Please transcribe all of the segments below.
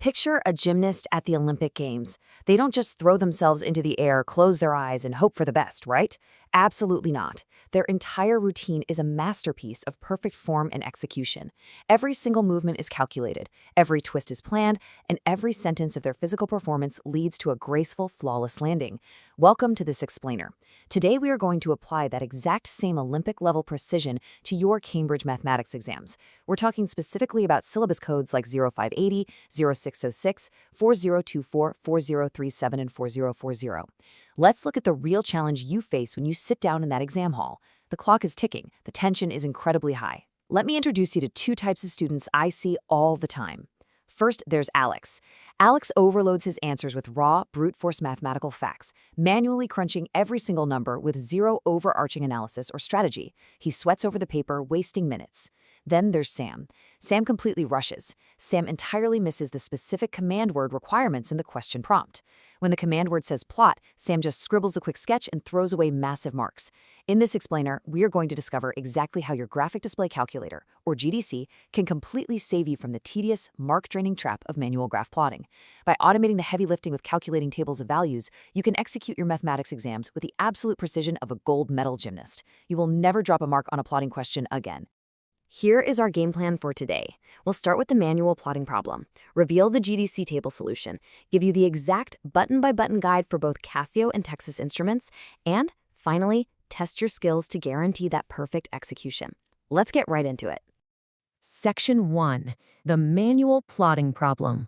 Picture a gymnast at the Olympic Games. They don't just throw themselves into the air, close their eyes, and hope for the best, right? Absolutely not. Their entire routine is a masterpiece of perfect form and execution. Every single movement is calculated, every twist is planned, and every sentence of their physical performance leads to a graceful, flawless landing. Welcome to this explainer. Today we are going to apply that exact same Olympic-level precision to your Cambridge mathematics exams. We're talking specifically about syllabus codes like 0580, 0606, 4024, 4037, and 4040. Let's look at the real challenge you face when you sit down in that exam hall. The clock is ticking. The tension is incredibly high. Let me introduce you to two types of students I see all the time. First, there's Alex. Alex overloads his answers with raw, brute force mathematical facts, manually crunching every single number with zero overarching analysis or strategy. He sweats over the paper, wasting minutes. Then there's Sam. Sam completely rushes. Sam entirely misses the specific command word requirements in the question prompt. When the command word says plot, Sam just scribbles a quick sketch and throws away massive marks. In this explainer, we are going to discover exactly how your graphic display calculator, or GDC, can completely save you from the tedious, mark-draining trap of manual graph plotting. By automating the heavy lifting with calculating tables of values, you can execute your mathematics exams with the absolute precision of a gold medal gymnast. You will never drop a mark on a plotting question again. Here is our game plan for today. We'll start with the manual plotting problem, reveal the GDC table solution, give you the exact button-by-button guide for both Casio and Texas Instruments, and, finally, test your skills to guarantee that perfect execution. Let's get right into it. Section 1. The manual plotting problem.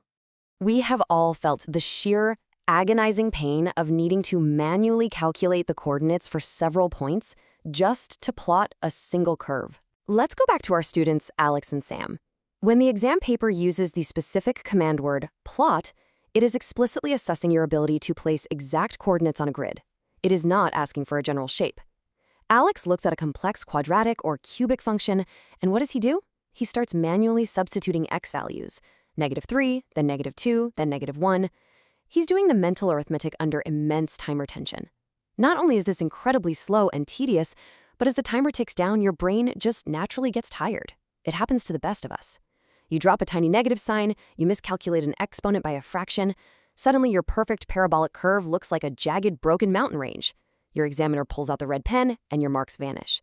We have all felt the sheer, agonizing pain of needing to manually calculate the coordinates for several points just to plot a single curve. Let's go back to our students, Alex and Sam. When the exam paper uses the specific command word, plot, it is explicitly assessing your ability to place exact coordinates on a grid. It is not asking for a general shape. Alex looks at a complex quadratic or cubic function, and what does he do? He starts manually substituting x values, -3, then -2, then -1. He's doing the mental arithmetic under immense time retention. Not only is this incredibly slow and tedious, but as the timer ticks down, your brain just naturally gets tired. It happens to the best of us. You drop a tiny negative sign, you miscalculate an exponent by a fraction, suddenly your perfect parabolic curve looks like a jagged, broken mountain range. Your examiner pulls out the red pen, and your marks vanish.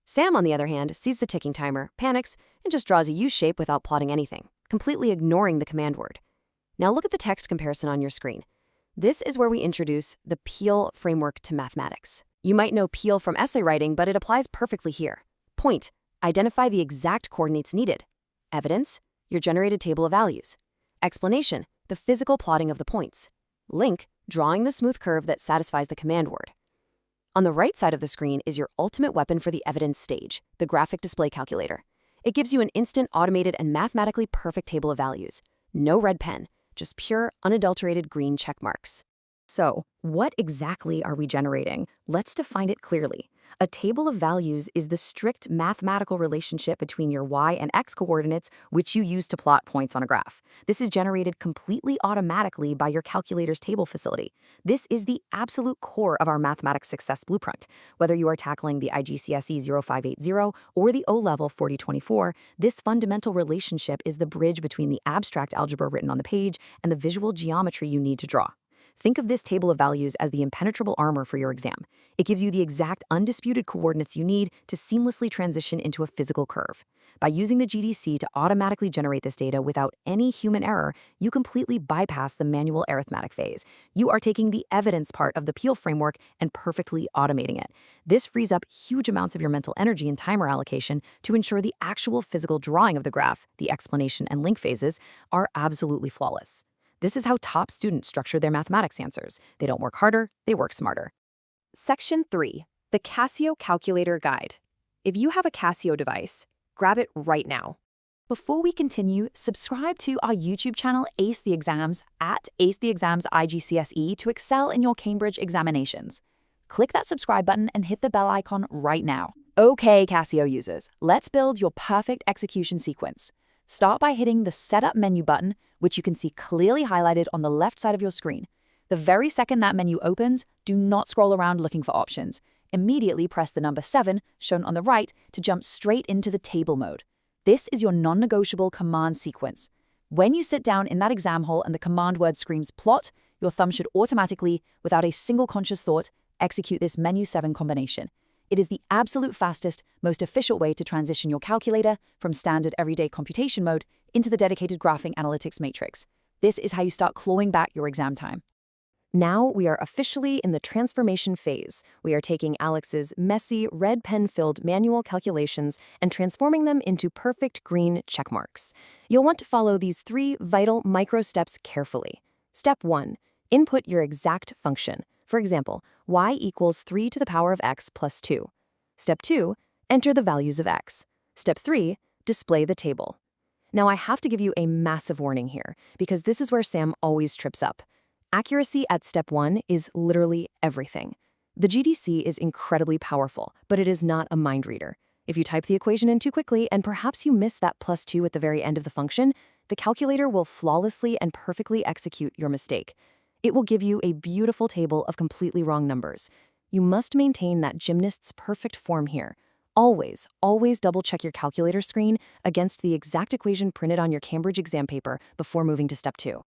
Sam, on the other hand, sees the ticking timer, panics, and just draws a U shape without plotting anything, completely ignoring the command word. Now look at the text comparison on your screen. This is where we introduce the Peel framework to mathematics. You might know Peel from essay writing, but it applies perfectly here. Point: identify the exact coordinates needed. Evidence: your generated table of values. Explanation: the physical plotting of the points. Link: drawing the smooth curve that satisfies the command word. On the right side of the screen is your ultimate weapon for the evidence stage, the graphic display calculator. It gives you an instant, automated, and mathematically perfect table of values. No red pen, just pure, unadulterated green check marks. So, what exactly are we generating? Let's define it clearly. A table of values is the strict mathematical relationship between your y and x coordinates, which you use to plot points on a graph. This is generated completely automatically by your calculator's table facility. This is the absolute core of our mathematics success blueprint. Whether you are tackling the IGCSE 0580 or the O-Level 4024, this fundamental relationship is the bridge between the abstract algebra written on the page and the visual geometry you need to draw. Think of this table of values as the impenetrable armor for your exam. It gives you the exact undisputed coordinates you need to seamlessly transition into a physical curve. By using the GDC to automatically generate this data without any human error, you completely bypass the manual arithmetic phase. You are taking the evidence part of the Peel framework and perfectly automating it. This frees up huge amounts of your mental energy and timer allocation to ensure the actual physical drawing of the graph, the explanation and link phases, are absolutely flawless. This is how top students structure their mathematics answers. They don't work harder, they work smarter. Section 3. The Casio Calculator Guide. If you have a Casio device, grab it right now. Before we continue, subscribe to our YouTube channel Ace the Exams at Ace the Exams IGCSE to excel in your Cambridge examinations. Click that subscribe button and hit the bell icon right now. Okay, Casio users, let's build your perfect execution sequence. Start by hitting the Setup menu button, which you can see clearly highlighted on the left side of your screen. The very second that menu opens, do not scroll around looking for options. Immediately press the number 7, shown on the right, to jump straight into the table mode. This is your non-negotiable command sequence. When you sit down in that exam hall and the command word screams plot, your thumb should automatically, without a single conscious thought, execute this menu 7 combination. It is the absolute fastest, most efficient way to transition your calculator from standard everyday computation mode into the dedicated graphing analytics matrix. This is how you start clawing back your exam time. Now we are officially in the transformation phase. We are taking Alex's messy, red pen-filled manual calculations and transforming them into perfect green check marks. You'll want to follow these 3 vital micro steps carefully. Step 1. Input your exact function. For example, y equals 3 to the power of x plus 2. Step 2. Enter the values of x. Step 3. Display the table. Now I have to give you a massive warning here, because this is where Sam always trips up. Accuracy at step 1 is literally everything. The GDC is incredibly powerful, but it is not a mind reader. If you type the equation in too quickly and perhaps you miss that plus 2 at the very end of the function, the calculator will flawlessly and perfectly execute your mistake. It will give you a beautiful table of completely wrong numbers. You must maintain that gymnast's perfect form here. Always, always double-check your calculator screen against the exact equation printed on your Cambridge exam paper before moving to step 2.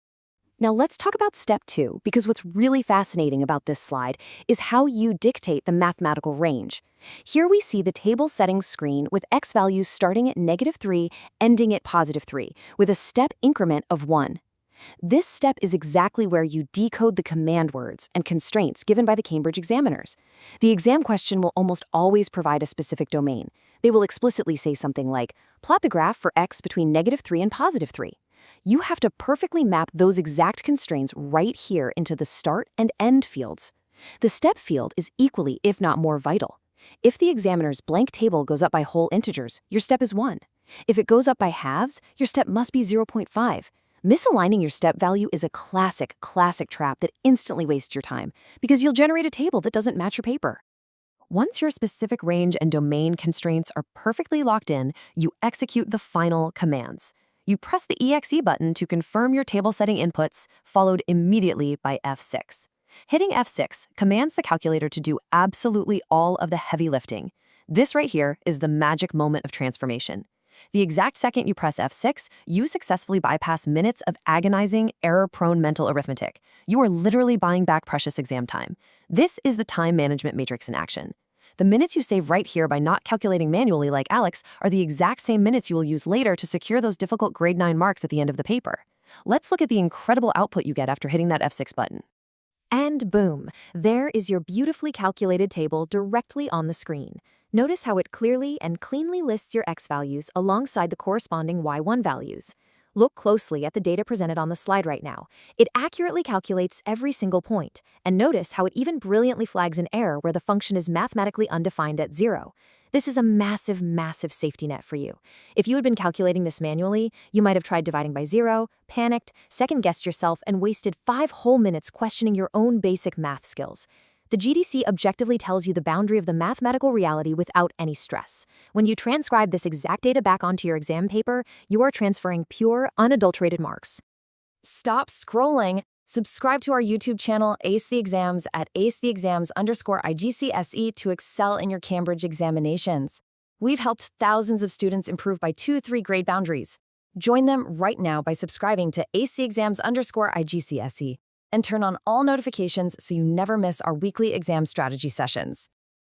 Now let's talk about step 2, because what's really fascinating about this slide is how you dictate the mathematical range. Here we see the table settings screen with x values starting at -3, ending at +3, with a step increment of 1. This step is exactly where you decode the command words and constraints given by the Cambridge examiners. The exam question will almost always provide a specific domain. They will explicitly say something like, plot the graph for x between -3 and +3. You have to perfectly map those exact constraints right here into the start and end fields. The step field is equally, if not more, vital. If the examiner's blank table goes up by whole integers, your step is 1. If it goes up by halves, your step must be 0.5. Misaligning your step value is a classic trap that instantly wastes your time, because you'll generate a table that doesn't match your paper. Once your specific range and domain constraints are perfectly locked in, you execute the final commands. You press the EXE button to confirm your table setting inputs, followed immediately by F6. Hitting F6 commands the calculator to do absolutely all of the heavy lifting. This right here is the magic moment of transformation. The exact second you press F6, you successfully bypass minutes of agonizing, error-prone mental arithmetic. You are literally buying back precious exam time. This is the time management matrix in action. The minutes you save right here by not calculating manually like Alex are the exact same minutes you will use later to secure those difficult grade 9 marks at the end of the paper. Let's look at the incredible output you get after hitting that F6 button. And boom, there is your beautifully calculated table directly on the screen. Notice how it clearly and cleanly lists your x values alongside the corresponding y1 values. Look closely at the data presented on the slide right now. It accurately calculates every single point, and notice how it even brilliantly flags an error where the function is mathematically undefined at 0. This is a massive safety net for you. If you had been calculating this manually, you might have tried dividing by 0, panicked, second-guessed yourself, and wasted 5 whole minutes questioning your own basic math skills. The GDC objectively tells you the boundary of the mathematical reality without any stress. When you transcribe this exact data back onto your exam paper, you are transferring pure, unadulterated marks. Stop scrolling. Subscribe to our YouTube channel, Ace the Exams, at acetheexams_IGCSE to excel in your Cambridge examinations. We've helped thousands of students improve by 2-3 grade boundaries. Join them right now by subscribing to acetheexams_IGCSE. And turn on all notifications so you never miss our weekly exam strategy sessions.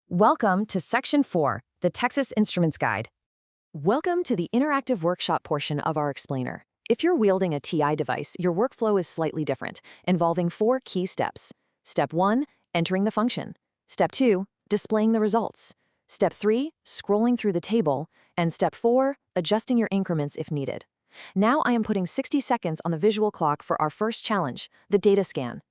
Welcome to Section 4, the Texas Instruments Guide. Welcome to the interactive workshop portion of our explainer. If you're wielding a TI device, your workflow is slightly different, involving 4 key steps. Step 1, entering the function. Step 2, displaying the results. Step 3, scrolling through the table. And Step 4, adjusting your increments if needed. Now I am putting 60 seconds on the visual clock for our first challenge, the data scan.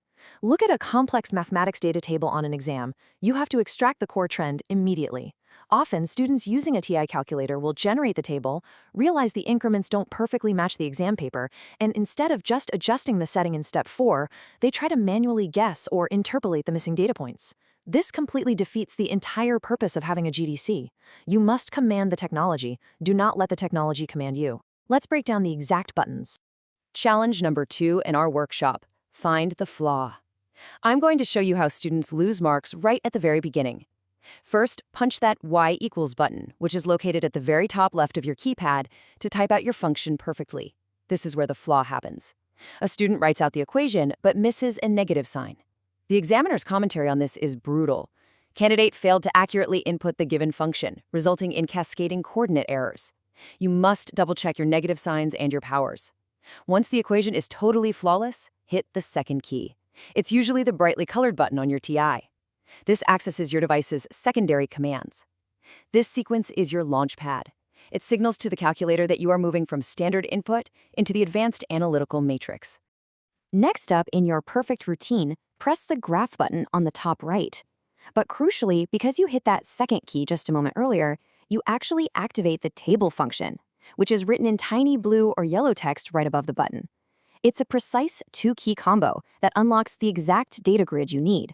Look at a complex mathematics data table on an exam. You have to extract the core trend immediately. Often, students using a TI calculator will generate the table, realize the increments don't perfectly match the exam paper, and instead of just adjusting the setting in Step 4, they try to manually guess or interpolate the missing data points. This completely defeats the entire purpose of having a GDC. You must command the technology. Do not let the technology command you. Let's break down the exact buttons. Challenge number 2 in our workshop, find the flaw. I'm going to show you how students lose marks right at the very beginning. First, punch that y equals button, which is located at the very top left of your keypad, to type out your function perfectly. This is where the flaw happens. A student writes out the equation but misses a negative sign. The examiner's commentary on this is brutal. Candidate failed to accurately input the given function, resulting in cascading coordinate errors. You must double-check your negative signs and your powers. Once the equation is totally flawless, hit the second key. It's usually the brightly colored button on your TI. This accesses your device's secondary commands. This sequence is your launch pad. It signals to the calculator that you are moving from standard input into the advanced analytical matrix. Next up in your perfect routine, press the graph button on the top right. But crucially, because you hit that second key just a moment earlier, you actually activate the table function, which is written in tiny blue or yellow text right above the button. It's a precise two-key combo that unlocks the exact data grid you need.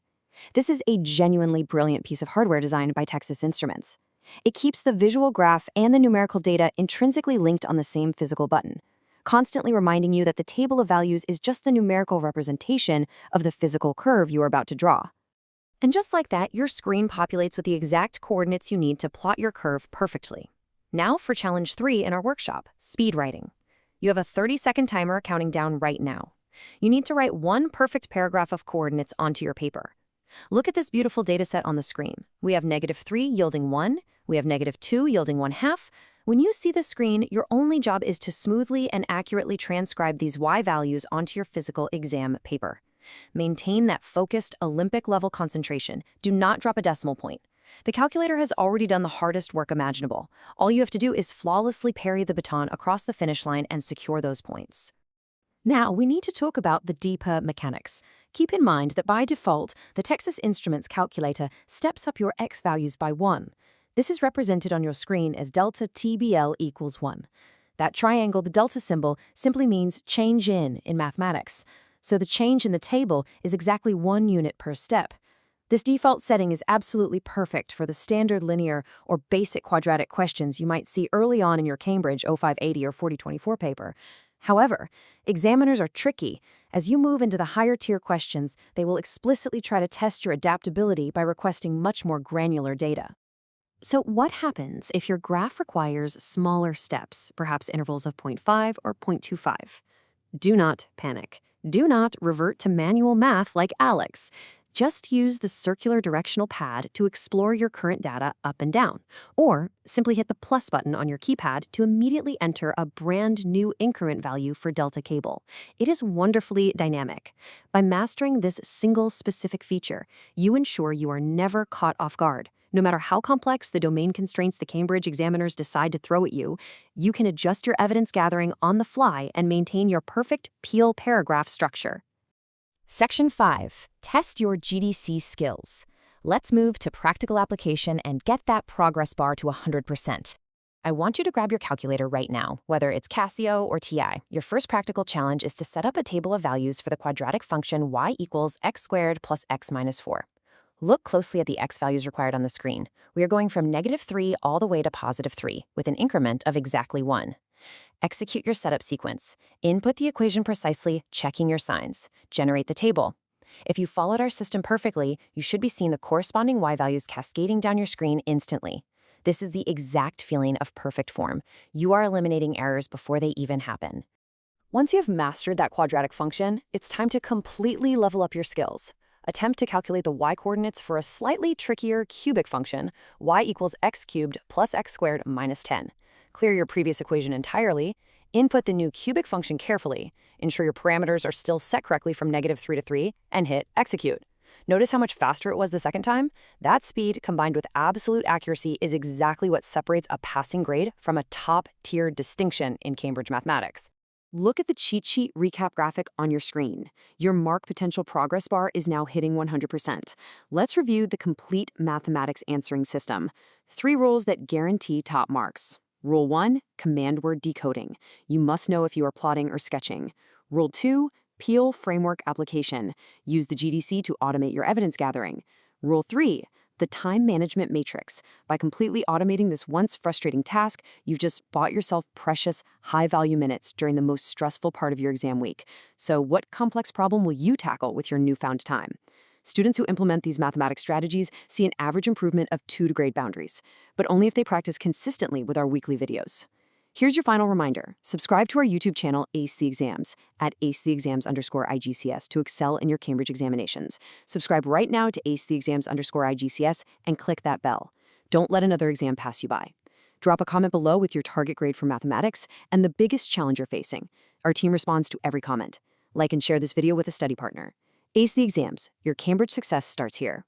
This is a genuinely brilliant piece of hardware designed by Texas Instruments. It keeps the visual graph and the numerical data intrinsically linked on the same physical button, constantly reminding you that the table of values is just the numerical representation of the physical curve you are about to draw. And just like that, your screen populates with the exact coordinates you need to plot your curve perfectly. Now for challenge 3 in our workshop, speed writing. You have a 30-second timer counting down right now. You need to write one perfect paragraph of coordinates onto your paper. Look at this beautiful data set on the screen. We have -3 yielding 1. We have -2 yielding 1/2. When you see the screen, your only job is to smoothly and accurately transcribe these Y values onto your physical exam paper. Maintain that focused, Olympic-level concentration. Do not drop a decimal point. The calculator has already done the hardest work imaginable. All you have to do is flawlessly parry the baton across the finish line and secure those points. Now, we need to talk about the deeper mechanics. Keep in mind that by default, the Texas Instruments calculator steps up your X values by 1. This is represented on your screen as delta TBL equals 1. That triangle, the delta symbol, simply means change in mathematics. So the change in the table is exactly 1 unit per step. This default setting is absolutely perfect for the standard linear or basic quadratic questions you might see early on in your Cambridge 0580 or 4024 paper. However, examiners are tricky. As you move into the higher tier questions, they will explicitly try to test your adaptability by requesting much more granular data. So what happens if your graph requires smaller steps, perhaps intervals of 0.5 or 0.25? Do not panic. Do not revert to manual math like Alex. Just use the circular directional pad to explore your current data up and down, or simply hit the plus button on your keypad to immediately enter a brand new increment value for delta cable. It is wonderfully dynamic. By mastering this single specific feature, you ensure you are never caught off guard. No matter how complex the domain constraints the Cambridge examiners decide to throw at you, you can adjust your evidence gathering on the fly and maintain your perfect Peel paragraph structure. Section 5. Test your GDC skills. Let's move to practical application and get that progress bar to 100%. I want you to grab your calculator right now, whether it's Casio or TI. Your first practical challenge is to set up a table of values for the quadratic function y equals x squared plus x minus 4. Look closely at the x values required on the screen. We are going from -3 all the way to +3, with an increment of exactly 1. Execute your setup sequence. Input the equation precisely, checking your signs. Generate the table. If you followed our system perfectly, you should be seeing the corresponding y values cascading down your screen instantly. This is the exact feeling of perfect form. You are eliminating errors before they even happen. Once you have mastered that quadratic function, it's time to completely level up your skills. Attempt to calculate the y-coordinates for a slightly trickier cubic function, y equals x cubed plus x squared minus 10. Clear your previous equation entirely, input the new cubic function carefully, ensure your parameters are still set correctly from -3 to 3, and hit execute. Notice how much faster it was the second time? That speed, combined with absolute accuracy, is exactly what separates a passing grade from a top-tier distinction in Cambridge mathematics. Look at the cheat sheet recap graphic on your screen. Your mark potential progress bar is now hitting 100%. Let's review the complete mathematics answering system. 3 rules that guarantee top marks. Rule 1, command word decoding. You must know if you are plotting or sketching. Rule 2, Peel framework application. Use the GDC to automate your evidence gathering. Rule 3, the time management matrix. By completely automating this once frustrating task, you've just bought yourself precious, high-value minutes during the most stressful part of your exam week. So what complex problem will you tackle with your newfound time? Students who implement these mathematics strategies see an average improvement of 2 to grade boundaries, but only if they practice consistently with our weekly videos. Here's your final reminder. Subscribe to our YouTube channel, Ace the Exams, at acetheexams_IGCS to excel in your Cambridge examinations. Subscribe right now to acetheexams_IGCS and click that bell. Don't let another exam pass you by. Drop a comment below with your target grade for mathematics and the biggest challenge you're facing. Our team responds to every comment. Like and share this video with a study partner. Ace the Exams. Your Cambridge success starts here.